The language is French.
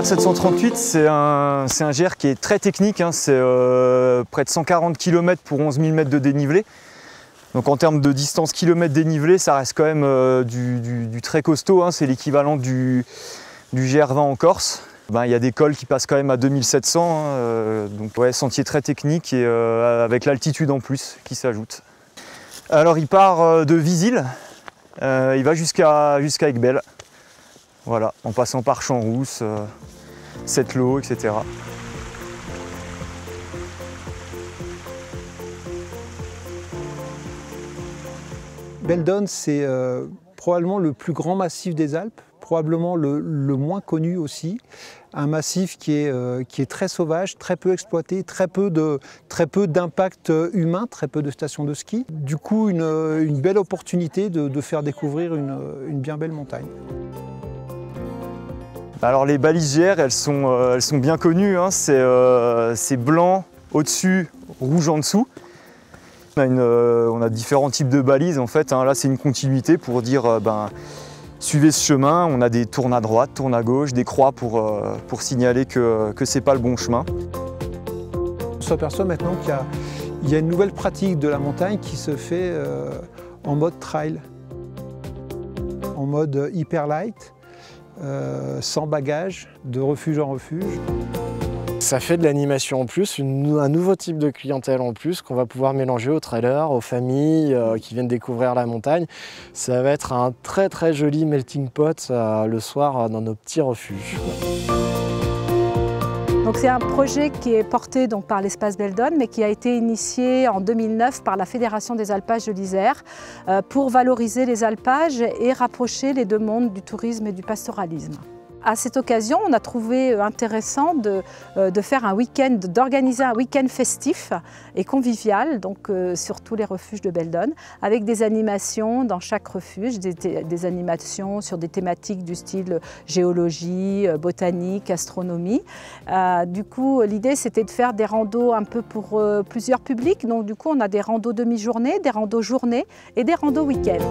GR 738, c'est un GR qui est très technique, hein. C'est près de 140 km pour 11 000 mètres de dénivelé. Donc en termes de distance kilomètre dénivelé, ça reste quand même du très costaud, hein. C'est l'équivalent du GR20 en Corse. Il y a des cols qui passent quand même à 2700, hein. Donc ouais, sentier très technique et avec l'altitude en plus qui s'ajoute. Alors il part de Visil, il va jusqu'à Aiguebelle. Voilà, en passant par Champs-Rousse, Settlo, etc. Beldon, c'est probablement le plus grand massif des Alpes, probablement le moins connu aussi. Un massif qui est très sauvage, très peu exploité, très peu d'impact humain, très peu de stations de ski. Du coup, une belle opportunité de faire découvrir une bien belle montagne. Alors les balises GR, elles sont bien connues, hein. C'est blanc au-dessus, rouge en dessous. On a différents types de balises en fait, hein. Là c'est une continuité pour dire suivez ce chemin. On a des tournes à droite, tournes à gauche, des croix pour signaler que c'est pas le bon chemin. On s'aperçoit maintenant qu'il y a une nouvelle pratique de la montagne qui se fait en mode trail, en mode hyper light. Sans bagages, de refuge en refuge. Ça fait de l'animation en plus, un nouveau type de clientèle en plus qu'on va pouvoir mélanger aux trailers, aux familles qui viennent découvrir la montagne. Ça va être un très très joli melting pot le soir dans nos petits refuges. C'est un projet qui est porté donc, par l'Espace Beldon, mais qui a été initié en 2009 par la Fédération des alpages de l'Isère pour valoriser les alpages et rapprocher les deux mondes du tourisme et du pastoralisme. À cette occasion, on a trouvé intéressant de faire un week-end, d'organiser un week-end festif et convivial donc, sur tous les refuges de Beldon, avec des animations dans chaque refuge, des animations sur des thématiques du style géologie, botanique, astronomie. Du coup, l'idée c'était de faire des randos un peu pour plusieurs publics. Donc du coup, on a des randos demi-journée, des randos journée et des randos week-end.